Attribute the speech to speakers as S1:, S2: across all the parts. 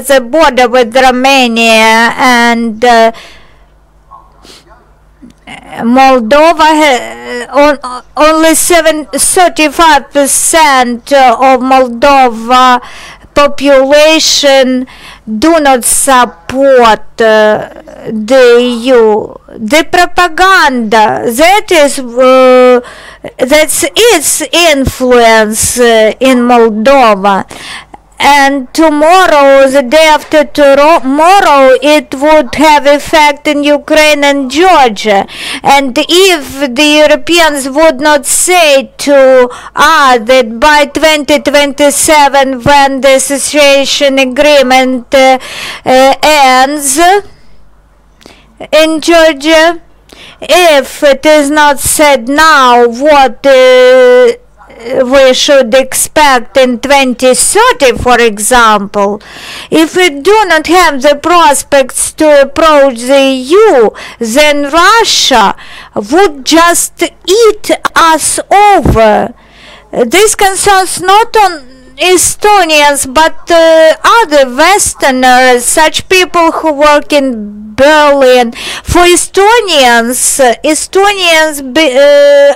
S1: has a border with Romania and Moldova. Only 35% of Moldova population do not support the EU. The propaganda, that's its influence in Moldova. And tomorrow, the day after tomorrow, it would have effect in Ukraine and Georgia. And if the Europeans would not say to us that by 2027, when the association agreement ends in Georgia, if it is not said now what we should expect in 2030, for example, if we do not have the prospects to approach the EU, then Russia would just eat us over. This concerns not on Estonians but other Westerners, such people who work in Berlin. For Estonians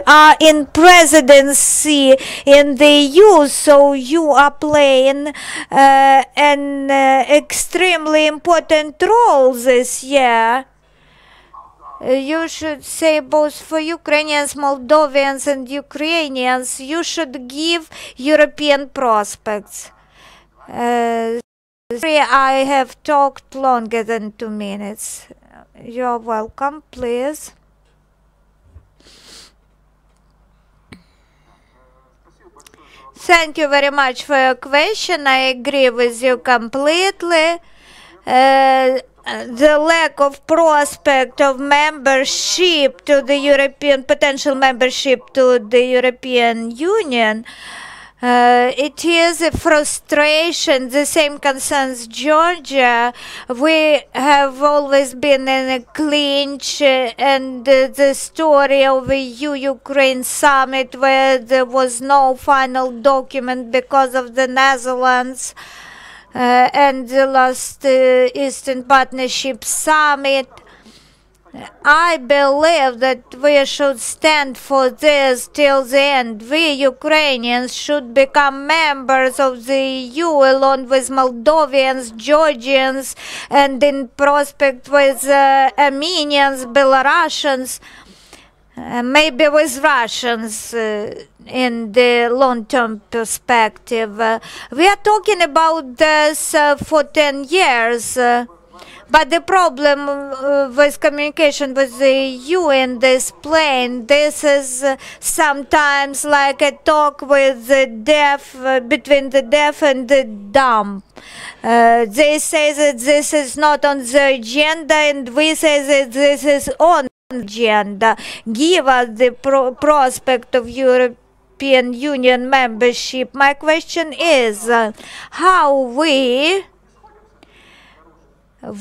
S1: are in presidency in the EU, so you are playing an extremely important role this year. You should say both for Ukrainians, Moldovians and Ukrainians, you should give European prospects. Sorry, I have talked longer than 2 minutes. You're welcome, please. Thank you very much for your question. I agree with you completely. The lack of prospect of membership to the European, potential membership to the European Union, it is a frustration. The same concerns Georgia. We have always been in a clinch, and the story of the EU-Ukraine summit where there was no final document because of the Netherlands, and the last Eastern Partnership Summit. I believe that we should stand for this till the end. We Ukrainians should become members of the EU along with Moldovians, Georgians, and in prospect with Armenians, Belarusians, maybe with Russians in the long-term perspective. We are talking about this for 10 years. But the problem with communication with the EU in this plane, this is sometimes like a talk with the deaf, between the deaf and the dumb. They say that this is not on the agenda, and we say that this is on the agenda. Give us the prospect of European Union membership. My question is how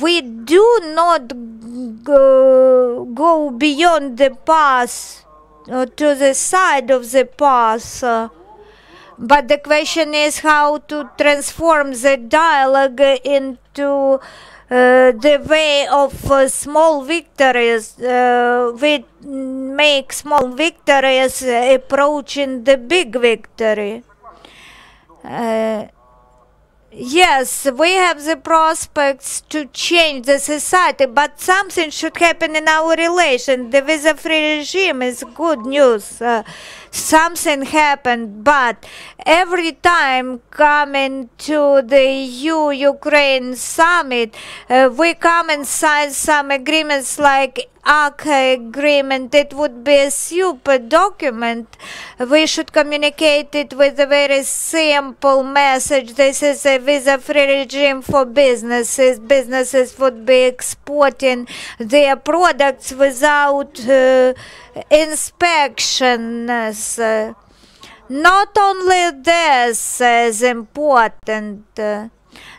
S1: we do not go beyond the path, to the side of the path, but the question is how to transform the dialogue into the way of small victories. We make small victories approaching the big victory. Yes, we have the prospects to change the society, but something should happen in our relation. The visa-free regime is good news. Something happened, but every time coming to the EU-Ukraine summit, we come and sign some agreements like ACA agreement. It would be a super document. We should communicate it with a very simple message. This is a visa-free regime for businesses. Businesses would be exporting their products without inspections. Not only this is important.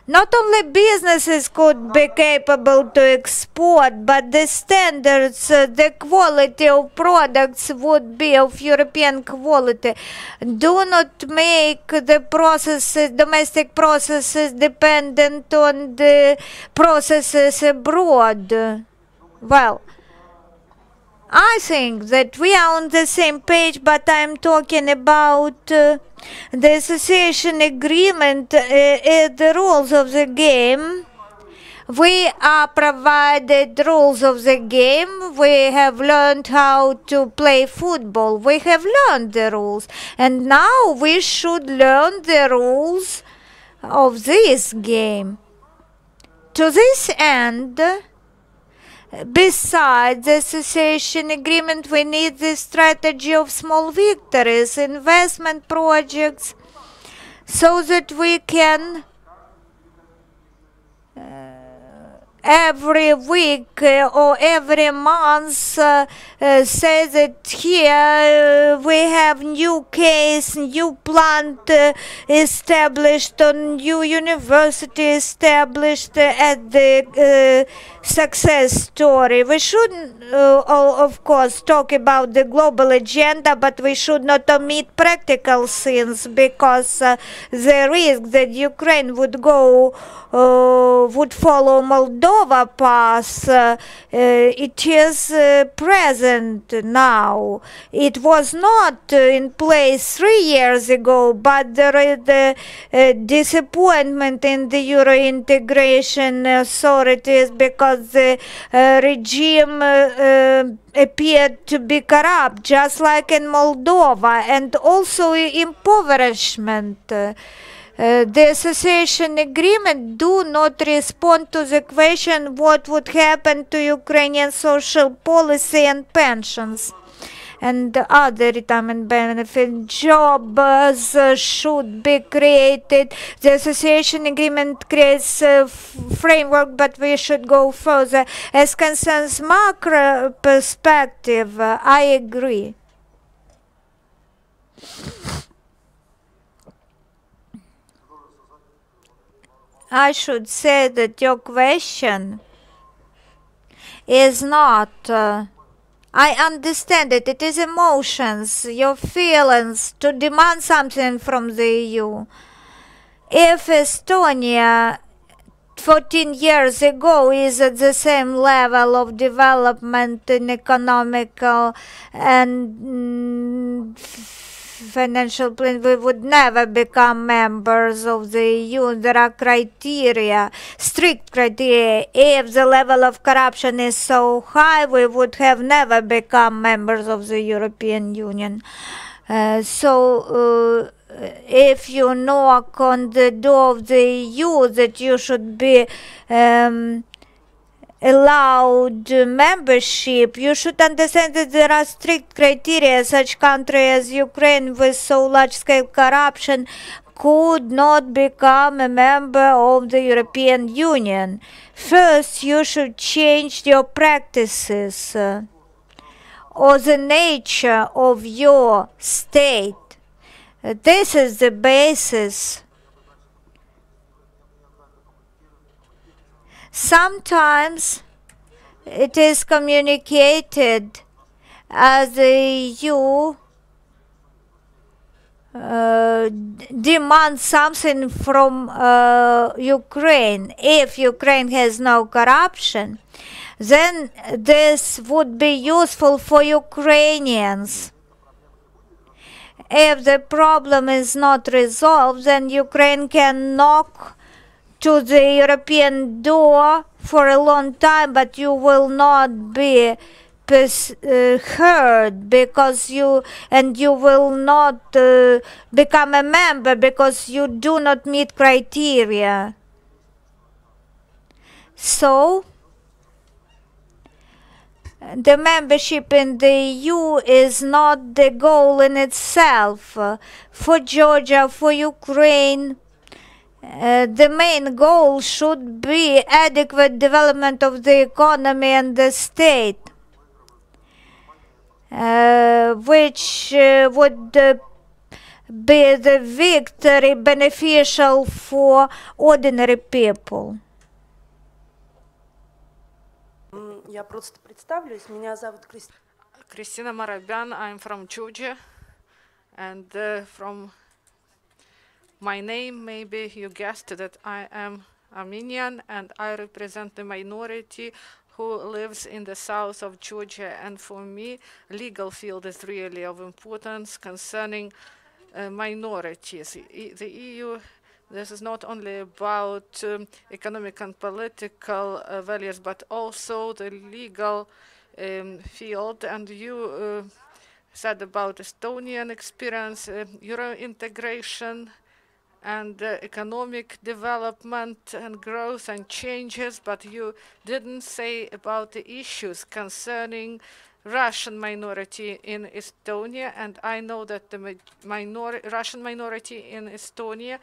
S1: Not only businesses could be capable to export, but the standards, the quality of products would be of European quality. Do not make the processes, domestic processes, dependent on the processes abroad. Well, I think that we are on the same page, but I'm talking about the association agreement, the rules of the game. We are provided rules of the game. We have learned how to play football. We have learned the rules. And now we should learn the rules of this game. To this end, besides the association agreement, we need the strategy of small victories, investment projects, so that we can every week or every month say that here we have new case, new plant established, or new university established at the success story. We should, of course, talk about the global agenda, but we should not omit practical things, because the risk that Ukraine would go would follow Moldova path, it is present now. It was not in place 3 years ago, but there is the disappointment in the Euro integration authorities, because the regime appeared to be corrupt, just like in Moldova, and also impoverishment. The association agreement do not respond to the question what would happen to Ukrainian social policy and pensions and other retirement benefit. Jobs should be created. The association agreement creates a framework, but we should go further. As concerns macro perspective, I agree. I should say that your question is not, I understand it, it is emotions, your feelings to demand something from the EU. If Estonia 14 years ago is at the same level of development in economical and financial plan, we would never become members of the EU. There are criteria, strict criteria. If the level of corruption is so high, we would have never become members of the European Union. So if you knock on the door of the EU that you should be allowed membership, you should understand that there are strict criteria. Such country as Ukraine with so large scale corruption could not become a member of the European Union. First, you should change your practices or the nature of your state. This is the basis. Sometimes it is communicated as the EU demands something from Ukraine. If Ukraine has no corruption, then this would be useful for Ukrainians. If the problem is not resolved, then Ukraine can knock to the European door for a long time, but you will not be heard, because you will not become a member because you do not meet criteria. So the membership in the EU is not the goal in itself. For Georgia, for Ukraine, the main goal should be adequate development of the economy and the state, which would be the victory beneficial for ordinary people?
S2: Я просто представлюсь. Меня зовут
S3: Kristina Marabyan, I'm from Georgia, and from my name, maybe you guessed that I am Armenian, and I represent the minority who lives in the south of Georgia. And for me, legal field is really of importance concerning minorities. The EU, this is not only about economic and political values, but also the legal field. And you said about Estonian experience, Euro integration, and economic development and growth and changes, but you didn't say about the issues concerning Russian minority in Estonia. And I know that the Russian minority in Estonia,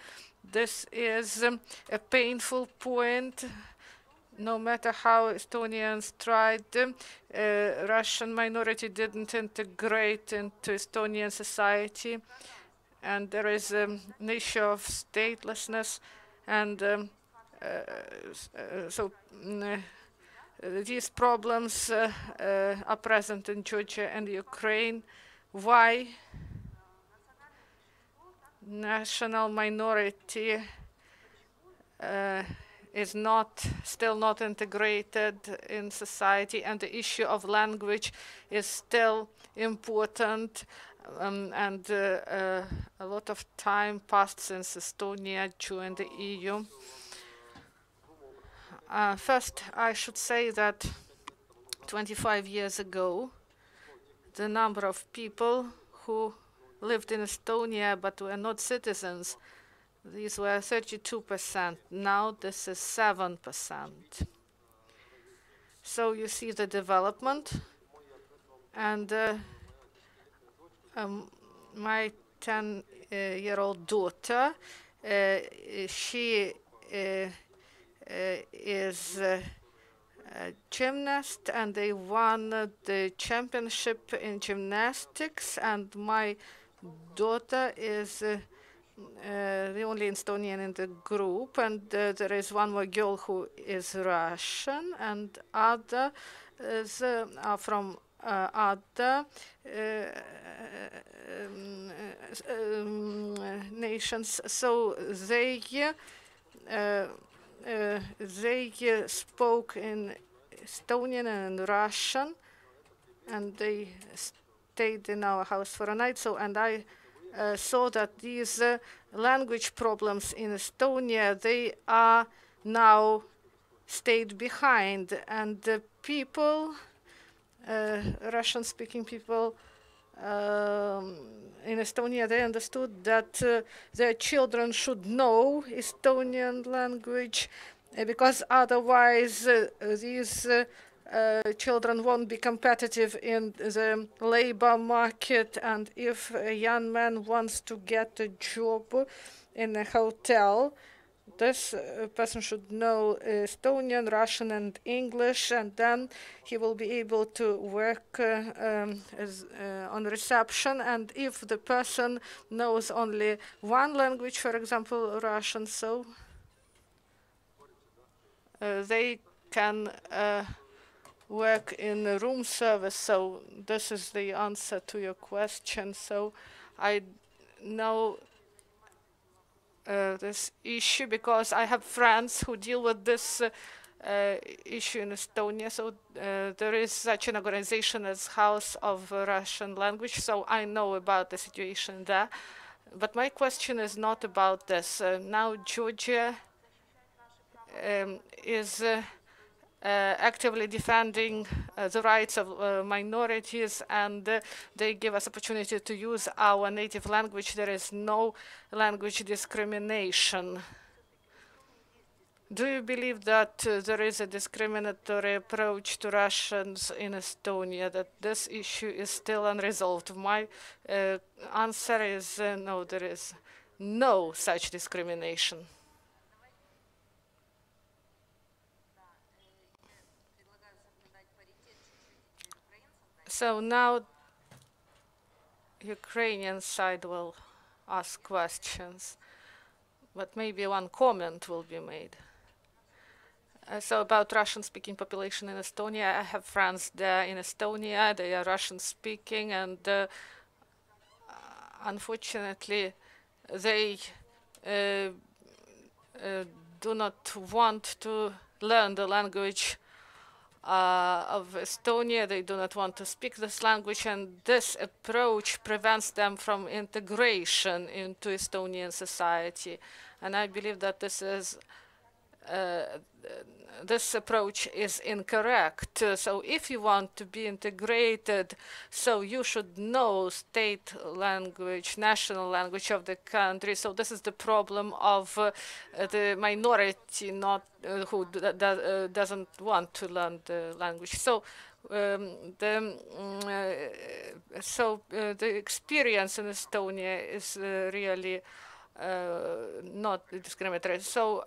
S3: this is a painful point. No matter how Estonians tried, Russian minority didn't integrate into Estonian society. And there is an issue of statelessness, and so these problems are present in Georgia and Ukraine. Why national minority is still not integrated in society, and the issue of language is still important. And a lot of time passed since Estonia joined the EU. First, I should say that 25 years ago, the number of people who lived in Estonia but were not citizens, these were 32%. Now this is 7%. So you see the development. And my 10-year-old daughter, she is a gymnast, and they won the championship in gymnastics. And my daughter is the only Estonian in the group, and there is one more girl who is Russian, and other is from other nations. So they spoke in Estonian and Russian, and they stayed in our house for a night. So, and I saw that these language problems in Estonia, they are now stayed behind, and the people, Russian-speaking people in Estonia, they understood that their children should know Estonian language, because otherwise these children won't be competitive in the labor market. And if a young man wants to get a job in a hotel, this person should know Estonian, Russian, and English, and then he will be able to work on reception. And if the person knows only one language, for example, Russian, so they can work in a room service. So this is the answer to your question. So I know this issue because I have friends who deal with this issue in Estonia. So there is such an organization as House of Russian Language, so I know about the situation there. But my question is not about this. Now Georgia is actively defending the rights of minorities, and they give us opportunity to use our native language. There is no language discrimination. Do you believe that there is a discriminatory approach to Russians in Estonia, that this issue is still unresolved? My answer is no, there is no such discrimination. So now Ukrainian side will ask questions, but maybe one comment will be made. So about Russian-speaking population in Estonia, I have friends there in Estonia. They are Russian-speaking, and unfortunately, they do not want to learn the language of Estonia. They do not want to speak this language, and this approach prevents them from integration into Estonian society. And I believe that this approach is incorrect. So if you want to be integrated, so you should know state language, national language of the country. So this is the problem of the minority who doesn't want to learn the language. So the experience in Estonia is really not discriminatory. So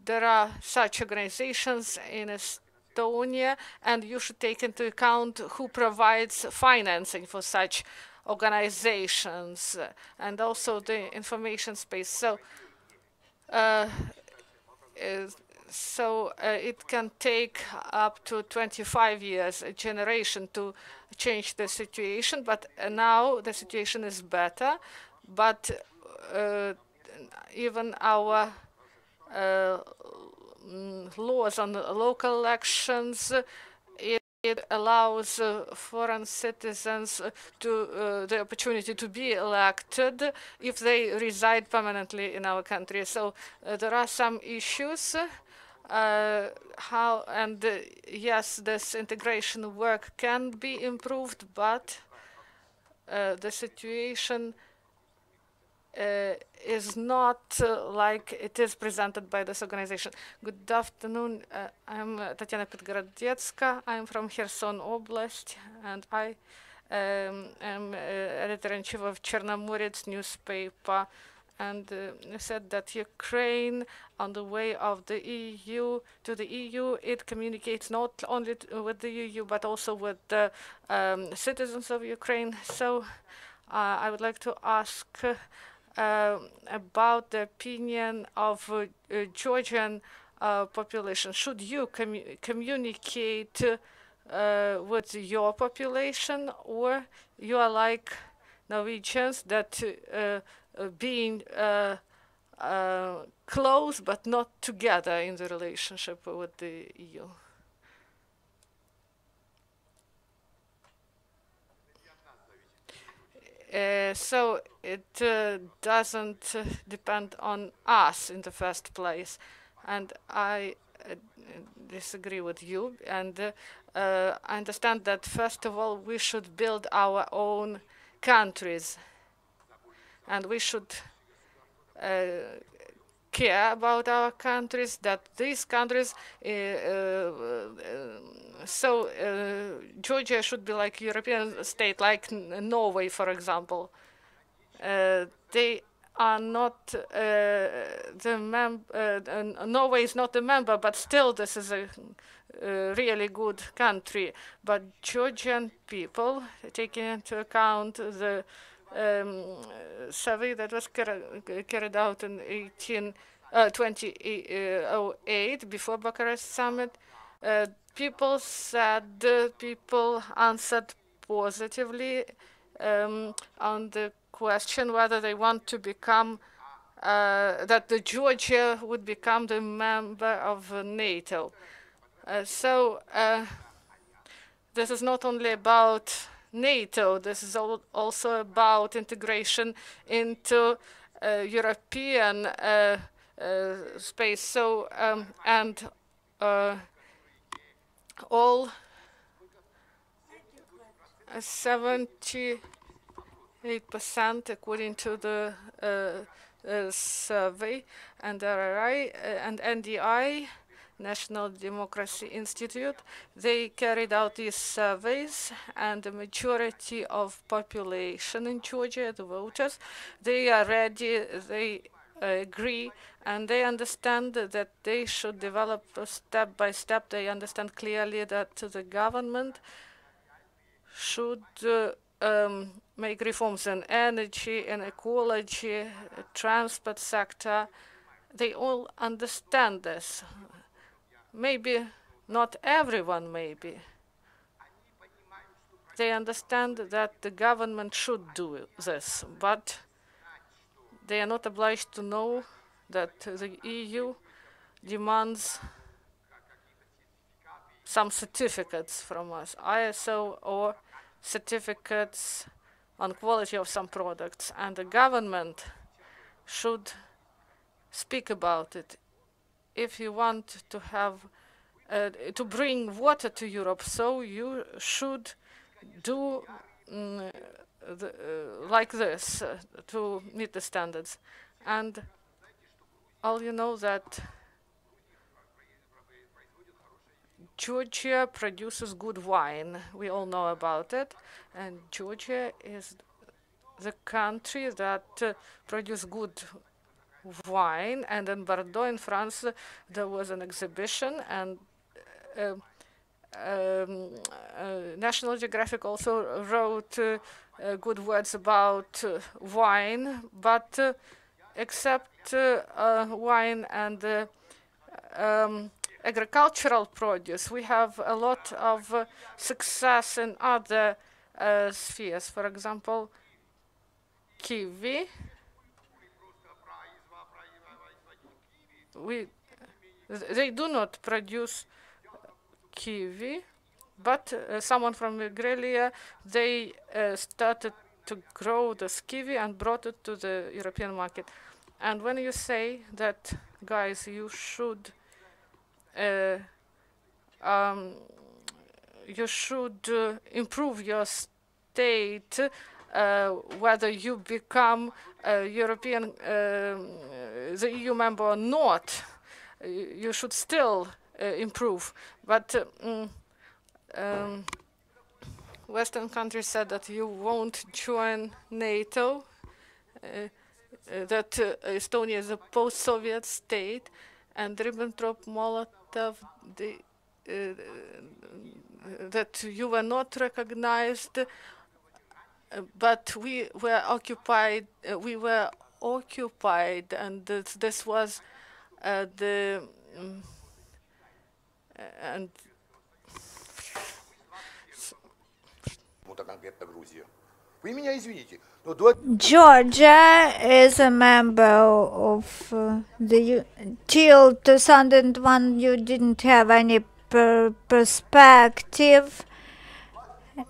S3: there are such organizations in Estonia, and you should take into account who provides financing for such organizations, and also the information space. So it can take up to 25 years, a generation, to change the situation, but now the situation is better. But even our laws on local elections, it allows foreign citizens to the opportunity to be elected if they reside permanently in our country. So there are some issues. Yes, this integration work can be improved, but the situation is not like it is presented by this organization. Good afternoon. I'm Tetyana Kolosova. I'm from Kherson Oblast, and I am editor-in-chief of Chernomorets newspaper. And said that Ukraine, on the way of the EU to the EU, it communicates not only with the EU but also with the citizens of Ukraine. So I would like to ask about the opinion of Georgian population. Should you communicate with your population, or you are like Norwegians that being close but not together in the relationship with the EU? So it doesn't depend on us in the first place, and I disagree with you, and I understand that first of all we should build our own countries, and we should care about our countries, that these countries, Georgia should be like a European state, like Norway, for example. They are not the Norway is not a member, but still this is a really good country. But Georgian people, taking into account the survey that was carried out in 2008 before Bucharest summit, people answered positively on the question whether they want to become that the Georgia would become the member of NATO. This is not only about NATO, this is also about integration into European space. So and all 78%, according to the survey, and RRI and NDI, National Democracy Institute, they carried out these surveys, and the majority of population in Georgia, the voters, they are ready, they agree, and they understand that they should develop step by step. They understand clearly that the government should make reforms in energy, in ecology, transport sector. They all understand this. Maybe not everyone, maybe. They understand that the government should do this, but they are not obliged to know that the EU demands some certificates from us, ISO or certificates on quality of some products, and the government should speak about it. If you want to have to bring water to Europe, so you should do like this to meet the standards. And all you know that Georgia produces good wine. We all know about it. And Georgia is the country that produces good wine. And in Bordeaux, in France, there was an exhibition, and National Geographic also wrote good words about wine, but except wine and agricultural produce, we have a lot of success in other spheres. For example, kiwi. They do not produce kiwi, but someone from Migrelia, they started to grow this kiwi and brought it to the European market. And when you say that, guys, you should improve your state, whether you become a European, the EU member or not, you should still improve. But Western countries said that you won't join NATO, that Estonia is a post-Soviet state, and Ribbentrop-Molotov, that you were not recognized, but we were occupied. And this was the and
S1: Georgia is a member of the till 2001. You didn't have any perspective.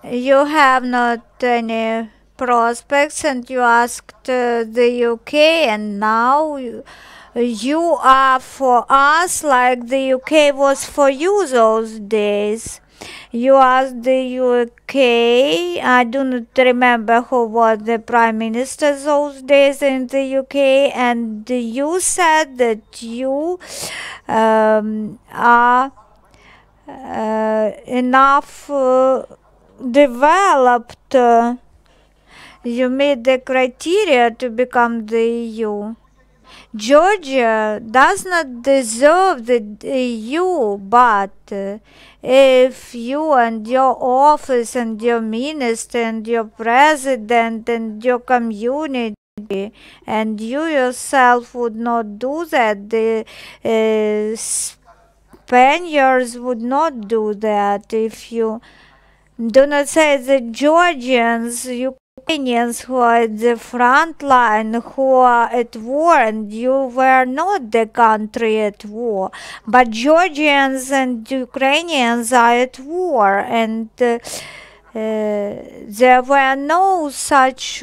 S1: You have not any prospects, and you asked the UK, and now you are for us like the UK was for you those days. You asked the UK, I do not remember who was the Prime Minister those days in the UK, and you said that you are enough developed. You meet the criteria to become the EU. Georgia does not deserve the EU, but if you and your office and your minister and your president and your community and you yourself would not do that, the Spaniards would not do that. If you do not say the Georgians, Ukrainians who are at the front line, who are at war, and you were not the country at war, but Georgians and Ukrainians are at war, and there were no such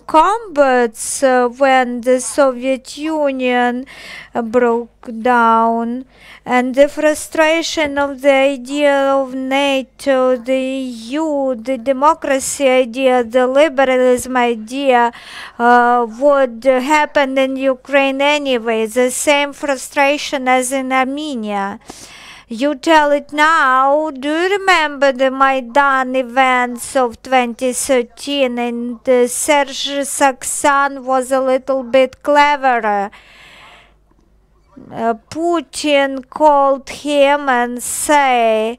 S1: combats when the Soviet Union broke down, and the frustration of the idea of NATO, the EU, the democracy idea, the liberalism idea would happen in Ukraine anyway, the same frustration as in Armenia. You tell it now. Do you remember the Maidan events of 2013? And Serge Saksan was a little bit cleverer. Putin called him and say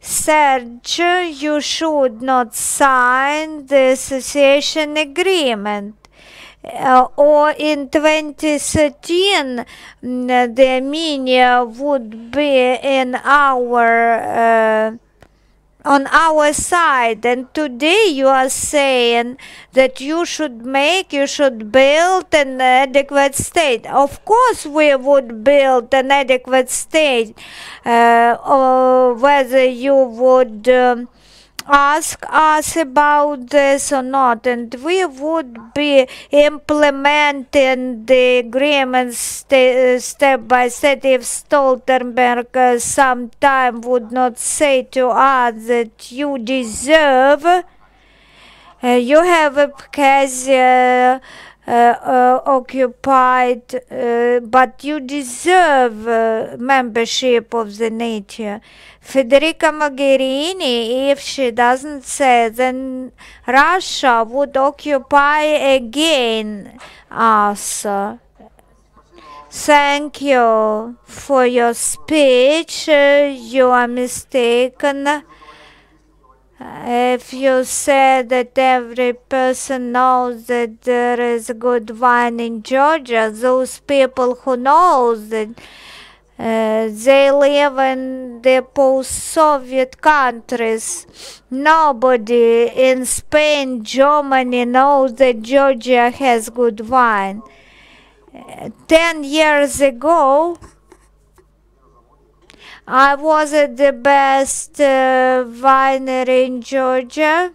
S1: Third, you should not sign the association agreement. Or in 2013, the Armenia would be in on our side, and today you are saying that you should build an adequate state. Of course we would build an adequate state, or whether you would ask us about this or not, and we would be implementing the agreements step by step. If Stoltenberg sometime would not say to us that you deserve, you have Abkhazia occupied, but you deserve membership of the NATO. Federica Mogherini, if she doesn't say, then Russia would occupy again us. Thank you for your speech. You are mistaken. If you say that every person knows that there is good wine in Georgia, those people who know that they live in the post-Soviet countries. Nobody in Spain, Germany knows that Georgia has good wine. 10 years ago, I was at the best winery in Georgia,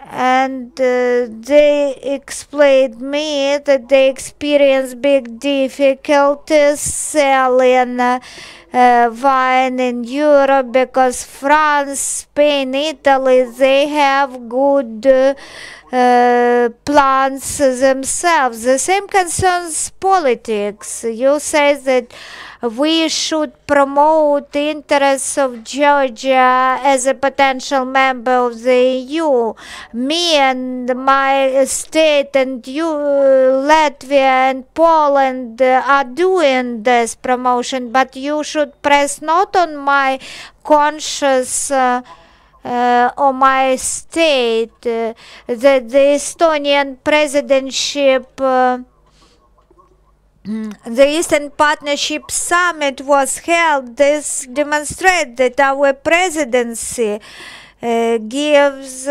S1: and they explained me that they experience big difficulties selling wine in Europe because France, Spain, Italy, they have good plants themselves. The same concerns politics. You say that we should promote the interests of Georgia as a potential member of the EU. Me and my state and you, Latvia and Poland are doing this promotion, but you should press not on my conscience or my state that the Estonian presidency. The Eastern Partnership Summit was held. This demonstrates that our presidency gives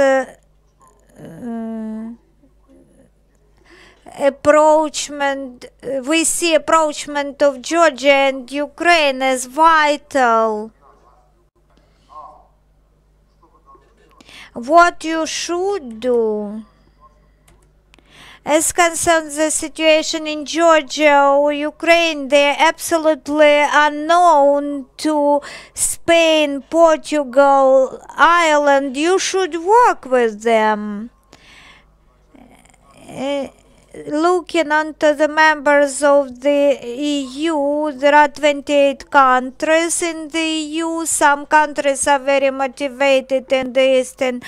S1: approachment. We see approachment of Georgia and Ukraine as vital. What you should do as concerns the situation in Georgia or Ukraine, they are absolutely unknown to Spain, Portugal, Ireland. You should work with them. Looking onto the members of the EU, there are 28 countries in the EU. Some countries are very motivated in the Eastern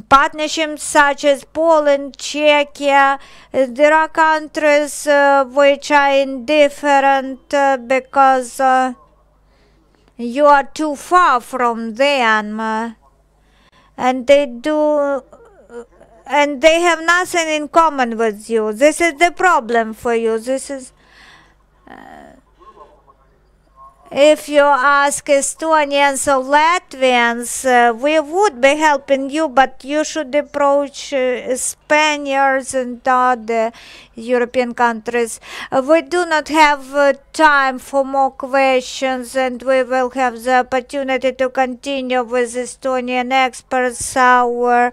S1: partnerships such as Poland, Czechia. There are countries which are indifferent because you are too far from them, and they have nothing in common with you. This is the problem for you. This is if you ask Estonians or Latvians, we would be helping you, but you should approach Spaniards and other European countries. We do not have time for more questions, and we will have the opportunity to continue with Estonian experts our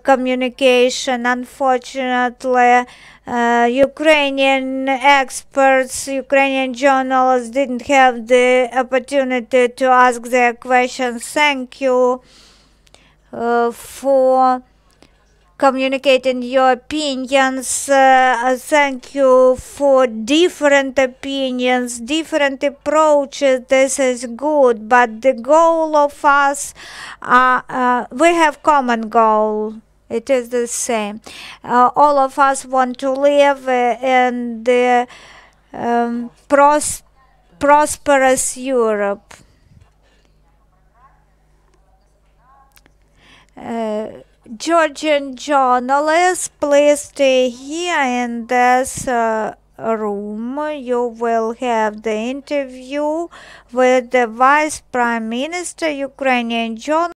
S1: communication. Unfortunately, Ukrainian experts, Ukrainian journalists didn't have the opportunity to ask their questions. Thank you for communicating your opinions. Thank you for different opinions, different approaches. This is good, but the goal of us, we have common goal. It is the same. All of us want to live in the prosperous Europe. Georgian journalists, please stay here in this room. You will have the interview with the Vice Prime Minister, Ukrainian journalist.